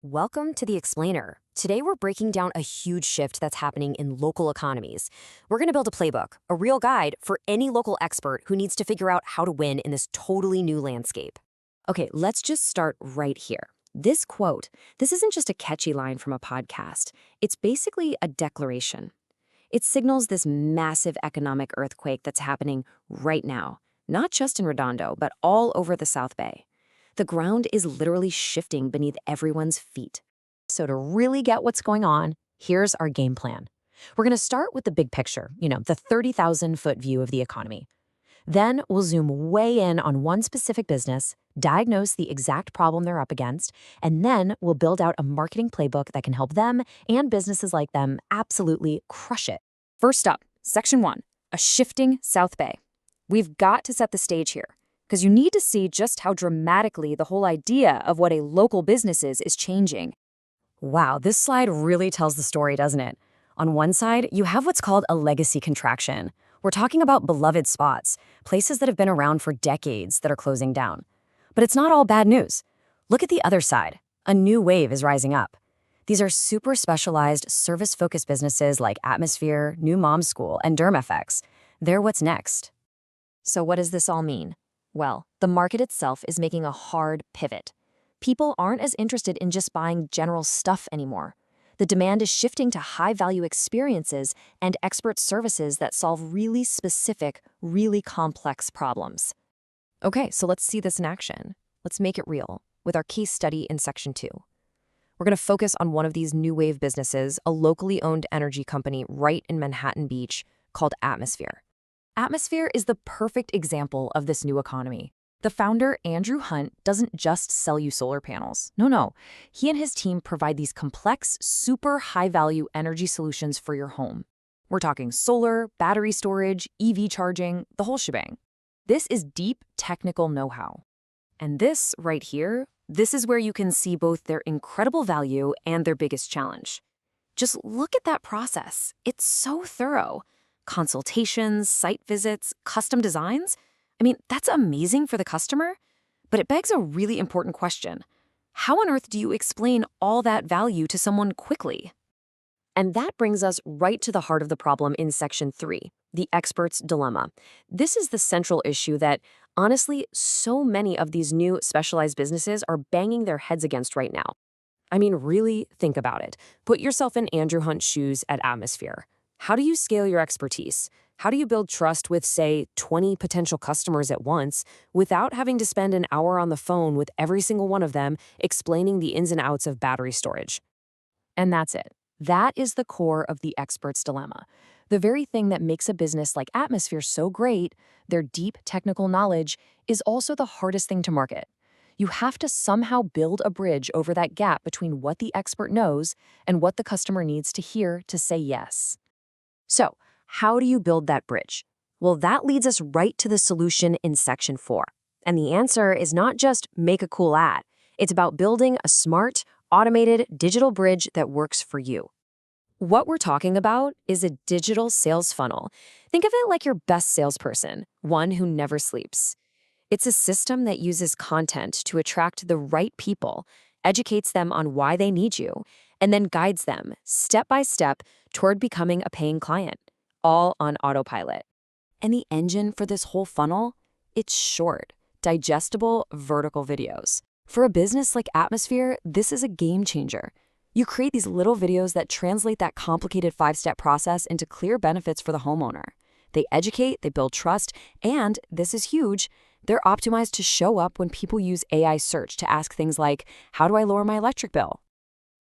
Welcome to The Explainer. Today we're breaking down a huge shift that's happening in local economies. We're going to build a playbook, a real guide for any local expert who needs to figure out how to win in this totally new landscape. Okay, let's just start right here. This quote, this isn't just a catchy line from a podcast. It's basically a declaration. It signals this massive economic earthquake that's happening right now, not just in Redondo, but all over the South Bay. The ground is literally shifting beneath everyone's feet. So to really get what's going on, here's our game plan. We're going to start with the big picture, the 30,000-foot view of the economy. Then we'll zoom way in on one specific business, diagnose the exact problem they're up against, and then we'll build out a marketing playbook that can help them and businesses like them absolutely crush it. First up, Section 1, a shifting South Bay. We've got to set the stage here, because you need to see just how dramatically the whole idea of what a local business is changing. Wow, this slide really tells the story, doesn't it? On one side, you have what's called a legacy contraction. We're talking about beloved spots, places that have been around for decades that are closing down. But it's not all bad news. Look at the other side. A new wave is rising up. These are super specialized, service-focused businesses like Atmosphere, New Mom School, and DermFX. They're what's next. So what does this all mean? Well, the market itself is making a hard pivot. People aren't as interested in just buying general stuff anymore. The demand is shifting to high-value experiences and expert services that solve really specific, really complex problems. Okay, so let's see this in action. Let's make it real with our case study in Section 2. We're going to focus on one of these new wave businesses, a locally owned energy company right in Manhattan Beach called Atmosphere. Atmosphere is the perfect example of this new economy. The founder, Andrew Hunt, doesn't just sell you solar panels. No. He and his team provide these complex, super high-value energy solutions for your home. We're talking solar, battery storage, EV charging, the whole shebang. This is deep technical know-how. And this right here, this is where you can see both their incredible value and their biggest challenge. Just look at that process. It's so thorough. Consultations, site visits, custom designs. I mean, that's amazing for the customer, but it begs a really important question. How on earth do you explain all that value to someone quickly? And that brings us right to the heart of the problem in Section 3, the expert's dilemma. This is the central issue that, honestly, so many of these new specialized businesses are banging their heads against right now. I mean, really think about it. Put yourself in Andrew Hunt's shoes at Atmosphere. How do you scale your expertise? How do you build trust with, say, 20 potential customers at once without having to spend an hour on the phone with every single one of them explaining the ins and outs of battery storage? And that's it. That is the core of the expert's dilemma. The very thing that makes a business like Atmosphere so great, their deep technical knowledge, is also the hardest thing to market. You have to somehow build a bridge over that gap between what the expert knows and what the customer needs to hear to say yes. So, how do you build that bridge? Well, that leads us right to the solution in Section 4. And the answer is not just make a cool ad. It's about building a smart, automated digital bridge that works for you. What we're talking about is a digital sales funnel. Think of it like your best salesperson, one who never sleeps. It's a system that uses content to attract the right people, educates them on why they need you, and then guides them step by step toward becoming a paying client, all on autopilot. And the engine for this whole funnel? It's short, digestible, vertical videos. For a business like Atmosphere, this is a game changer. You create these little videos that translate that complicated 5-step process into clear benefits for the homeowner. They educate, they build trust, and, this is huge, they're optimized to show up when people use AI search to ask things like, how do I lower my electric bill?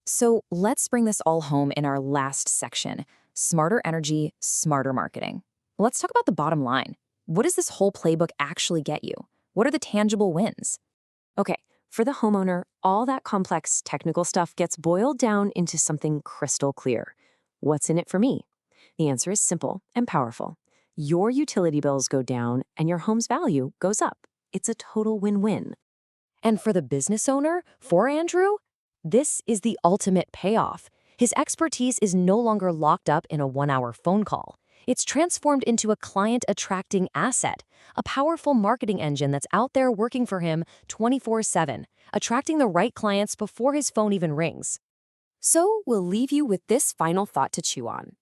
So let's bring this all home in our last section, smarter energy, smarter marketing. Let's talk about the bottom line. What does this whole playbook actually get you? What are the tangible wins? Okay, for the homeowner, all that complex technical stuff gets boiled down into something crystal clear. What's in it for me? The answer is simple and powerful. Your utility bills go down and your home's value goes up. It's a total win-win. And for the business owner, for Andrew, this is the ultimate payoff. His expertise is no longer locked up in a 1-hour phone call. It's transformed into a client-attracting asset, a powerful marketing engine that's out there working for him 24/7, attracting the right clients before his phone even rings. So we'll leave you with this final thought to chew on.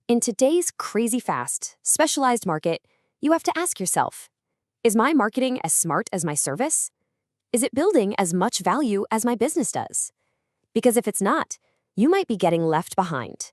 In today's crazy fast, specialized market, you have to ask yourself, is my marketing as smart as my service? Is it building as much value as my business does? Because if it's not, you might be getting left behind.